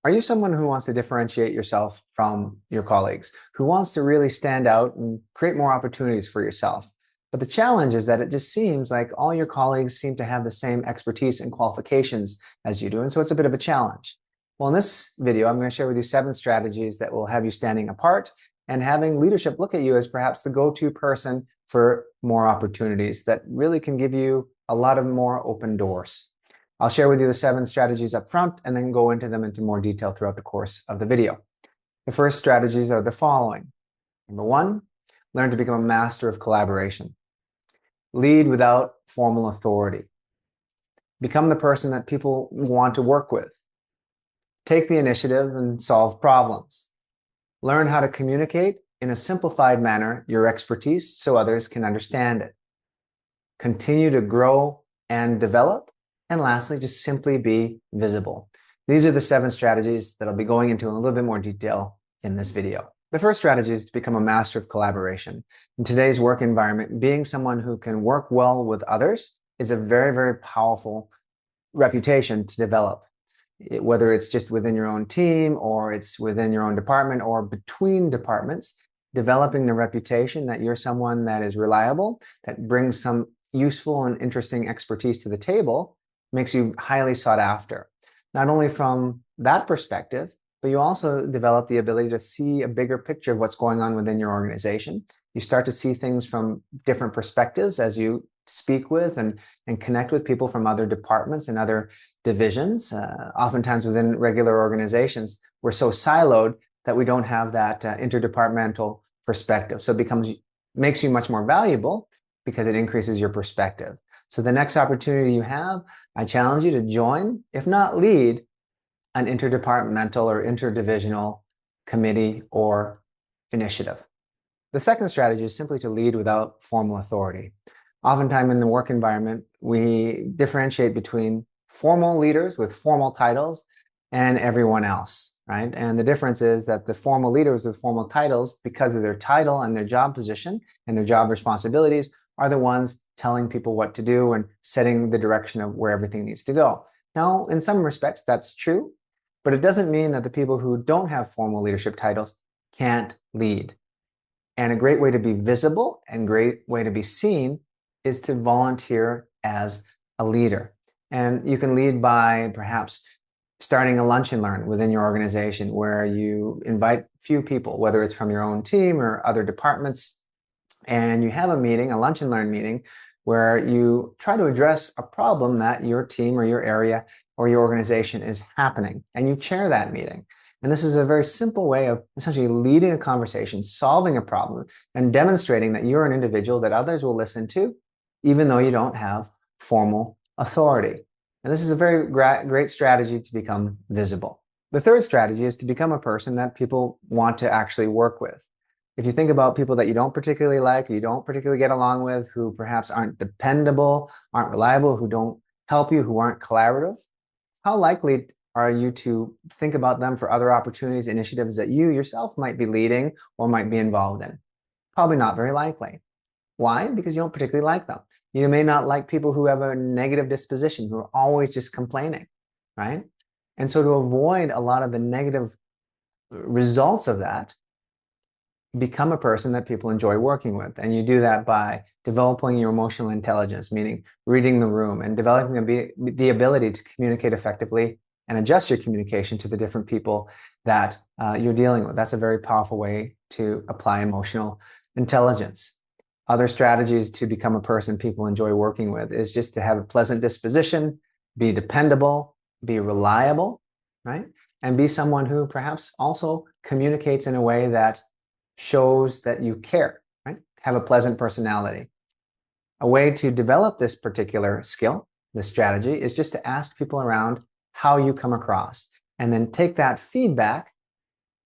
Are you someone who wants to differentiate yourself from your colleagues, who wants to really stand out and create more opportunities for yourself? But the challenge is that it just seems like all your colleagues seem to have the same expertise and qualifications as you do, and so it's a bit of a challenge. Well, in this video, I'm going to share with you 7 strategies that will have you standing apart and having leadership look at you as perhaps the go-to person for more opportunities that really can give you a lot of more open doors. I'll share with you the 7 strategies up front and then go into them into more detail throughout the course of the video. The first strategies are the following. Number 1, learn to become a master of collaboration. Lead without formal authority. Become the person that people want to work with. Take the initiative and solve problems. Learn how to communicate in a simplified manner your expertise so others can understand it. Continue to grow and develop. And lastly, just simply be visible. These are the 7 strategies that I'll be going into in a little bit more detail in this video. The first strategy is to become a master of collaboration. In today's work environment, being someone who can work well with others is a very, very powerful reputation to develop. Whether it's just within your own team or it's within your own department or between departments, developing the reputation that you're someone that is reliable, that brings some useful and interesting expertise to the table, makes you highly sought after. Not only from that perspective, but you also develop the ability to see a bigger picture of what's going on within your organization. You start to see things from different perspectives as you speak with and connect with people from other departments and other divisions. Oftentimes within regular organizations, we're so siloed that we don't have that interdepartmental perspective. So it makes you much more valuable because it increases your perspective. So the next opportunity you have, I challenge you to join, if not lead, an interdepartmental or interdivisional committee or initiative. The second strategy is simply to lead without formal authority. Oftentimes in the work environment, we differentiate between formal leaders with formal titles and everyone else, right? And the difference is that the formal leaders with formal titles, because of their title and their job position and their job responsibilities, are the ones telling people what to do and setting the direction of where everything needs to go. Now, in some respects, that's true, but it doesn't mean that the people who don't have formal leadership titles can't lead. And a great way to be visible and great way to be seen is to volunteer as a leader. And you can lead by perhaps starting a lunch and learn within your organization where you invite few people, whether it's from your own team or other departments, and you have a meeting, a lunch and learn meeting, where you try to address a problem that your team or your area or your organization is happening, and you chair that meeting. And this is a very simple way of essentially leading a conversation, solving a problem, and demonstrating that you're an individual that others will listen to, even though you don't have formal authority. And this is a very great strategy to become visible. The third strategy is to become a person that people want to actually work with. If you think about people that you don't particularly like, or you don't particularly get along with, who perhaps aren't dependable, aren't reliable, who don't help you, who aren't collaborative, how likely are you to think about them for other opportunities, initiatives that you yourself might be leading or might be involved in? Probably not very likely. Why? Because you don't particularly like them. You may not like people who have a negative disposition, who are always just complaining, right? And so to avoid a lot of the negative results of that, become a person that people enjoy working with. And you do that by developing your emotional intelligence, meaning reading the room and developing the ability to communicate effectively and adjust your communication to the different people that you're dealing with. That's a very powerful way to apply emotional intelligence. Other strategies to become a person people enjoy working with is just to have a pleasant disposition, be dependable, be reliable, right? And be someone who perhaps also communicates in a way that shows that you care, right? Have a pleasant personality. A way to develop this particular skill, this strategy, is just to ask people around how you come across, and then take that feedback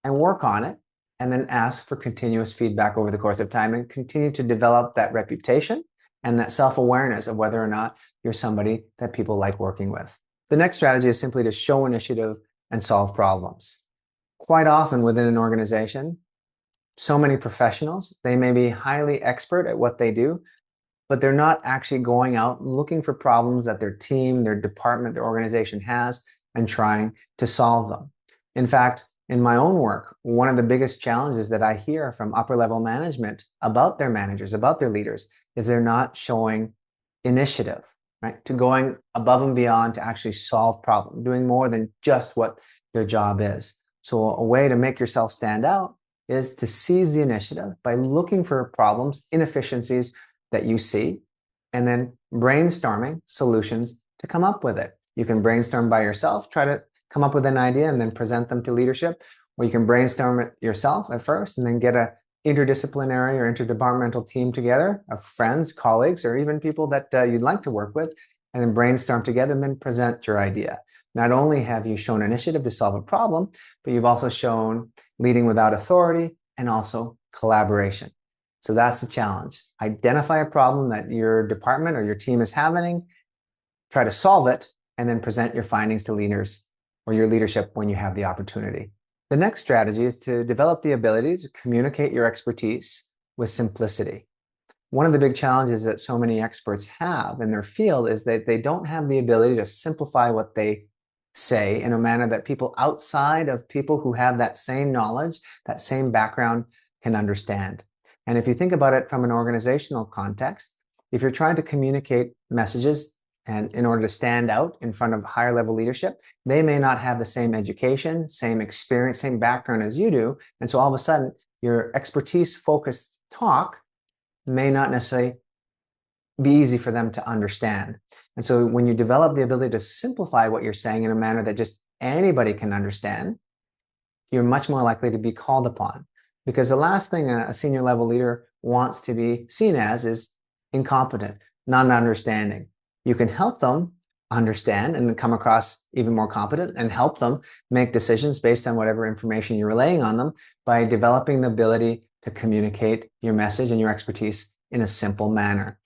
and work on it, and then ask for continuous feedback over the course of time and continue to develop that reputation and that self-awareness of whether or not you're somebody that people like working with. The next strategy is simply to show initiative and solve problems. Quite often within an organization, so many professionals, they may be highly expert at what they do, but they're not actually going out looking for problems that their team, their department, their organization has and trying to solve them. In fact, in my own work, one of the biggest challenges that I hear from upper level management about their managers, about their leaders, is they're not showing initiative, right? To going above and beyond to actually solve problems, doing more than just what their job is. So a way to make yourself stand out is to seize the initiative by looking for problems, inefficiencies that you see, and then brainstorming solutions to come up with it. You can brainstorm by yourself, try to come up with an idea and then present them to leadership, or you can brainstorm it yourself at first and then get a interdisciplinary or interdepartmental team together of friends, colleagues, or even people that you'd like to work with, and then brainstorm together and then present your idea. Not only have you shown initiative to solve a problem, but you've also shown leading without authority and also collaboration. So that's the challenge. Identify a problem that your department or your team is having, try to solve it, and then present your findings to leaders or your leadership when you have the opportunity. The next strategy is to develop the ability to communicate your expertise with simplicity. One of the big challenges that so many experts have in their field is that they don't have the ability to simplify what they say in a manner that people outside of people who have that same knowledge, that same background can understand. And if you think about it from an organizational context, if you're trying to communicate messages and in order to stand out in front of higher level leadership, they may not have the same education, same experience, same background as you do. And so all of a sudden, your expertise focused talk may not necessarily be easy for them to understand. And so when you develop the ability to simplify what you're saying in a manner that just anybody can understand, you're much more likely to be called upon. Because the last thing a senior level leader wants to be seen as is incompetent, not understanding. You can help them understand and come across even more competent and help them make decisions based on whatever information you're relaying on them by developing the ability to communicate your message and your expertise in a simple manner.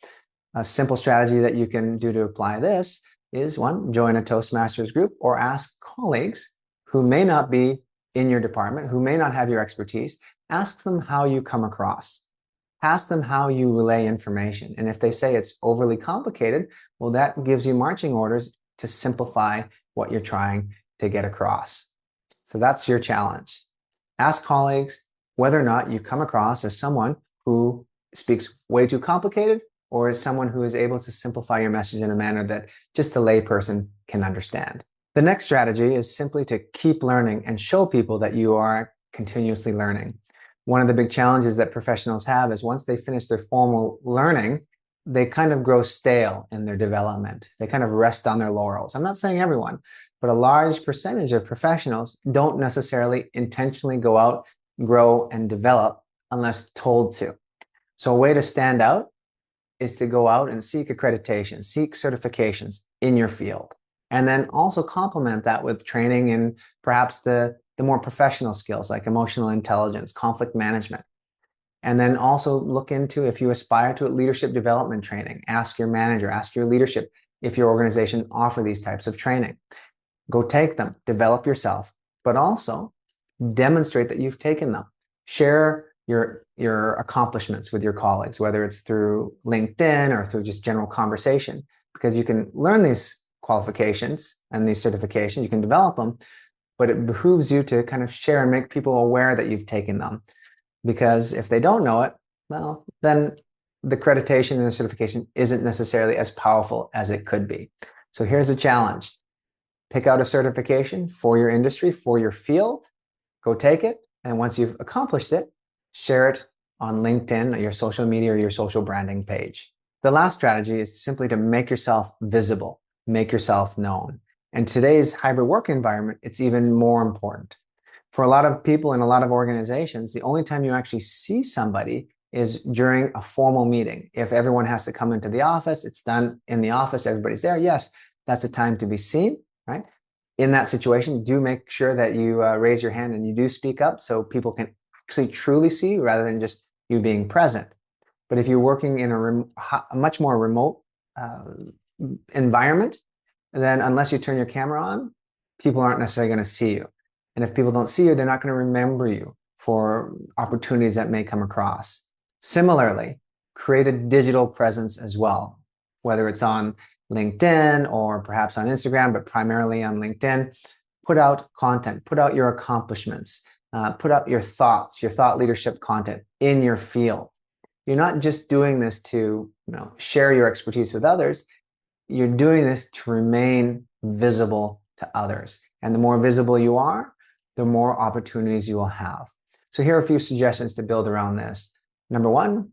A simple strategy that you can do to apply this is one, join a Toastmasters group or ask colleagues who may not be in your department, who may not have your expertise, ask them how you come across. Ask them how you relay information. And if they say it's overly complicated, well, that gives you marching orders to simplify what you're trying to get across. So that's your challenge. Ask colleagues whether or not you come across as someone who speaks way too complicated or as someone who is able to simplify your message in a manner that just a layperson can understand. The next strategy is simply to keep learning and show people that you are continuously learning. One of the big challenges that professionals have is once they finish their formal learning, they kind of grow stale in their development. They kind of rest on their laurels. I'm not saying everyone, but a large percentage of professionals don't necessarily intentionally go out, grow, and develop unless told to. So a way to stand out is to go out and seek accreditation, seek certifications in your field, and then also complement that with training in perhaps the more professional skills like emotional intelligence, conflict management. And then also look into, if you aspire to leadership development training, ask your manager, ask your leadership if your organization offer these types of training. Go take them, develop yourself, but also demonstrate that you've taken them. Share your accomplishments with your colleagues, whether it's through LinkedIn or through just general conversation, because you can learn these qualifications and these certifications, you can develop them, but it behooves you to kind of share and make people aware that you've taken them. Because if they don't know it, well, then the accreditation and the certification isn't necessarily as powerful as it could be. So here's a challenge. Pick out a certification for your industry, for your field, go take it, and once you've accomplished it, share it on LinkedIn, or your social media, or your social branding page. The last strategy is simply to make yourself visible, make yourself known. In today's hybrid work environment, it's even more important. For a lot of people in a lot of organizations, the only time you actually see somebody is during a formal meeting. If everyone has to come into the office, it's done in the office, everybody's there. Yes, that's the time to be seen, right? In that situation, do make sure that you raise your hand and you do speak up so people can actually truly see you rather than just you being present. But if you're working in a much more remote environment, then unless you turn your camera on, people aren't necessarily going to see you. And if people don't see you, they're not going to remember you for opportunities that may come across. Similarly, create a digital presence as well, whether it's on LinkedIn or perhaps on Instagram, but primarily on LinkedIn. put out content, put out your accomplishments, put out your thoughts, your thought leadership content in your field. You're not just doing this to share your expertise with others. You're doing this to remain visible to others. And the more visible you are, the more opportunities you will have. So here are a few suggestions to build around this. Number one,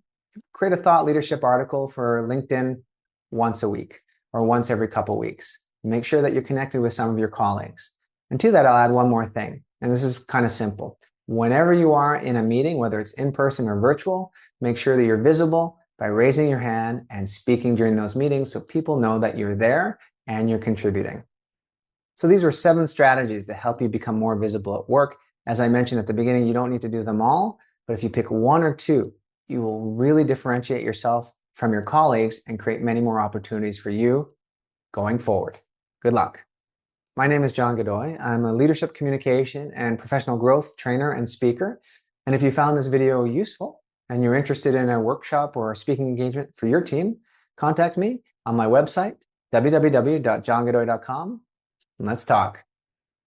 create a thought leadership article for LinkedIn once a week or once every couple of weeks. Make sure that you're connected with some of your colleagues. And to that, I'll add one more thing. And this is kind of simple. Whenever you are in a meeting, whether it's in person or virtual, make sure that you're visible by raising your hand and speaking during those meetings so people know that you're there and you're contributing. So these were 7 strategies that help you become more visible at work. As I mentioned at the beginning, you don't need to do them all, but if you pick 1 or 2, you will really differentiate yourself from your colleagues and create many more opportunities for you going forward. Good luck. My name is John Godoy. I'm a leadership communication and professional growth trainer and speaker. And if you found this video useful and you're interested in a workshop or a speaking engagement for your team, contact me on my website, www.johngodoy.com. Let's talk.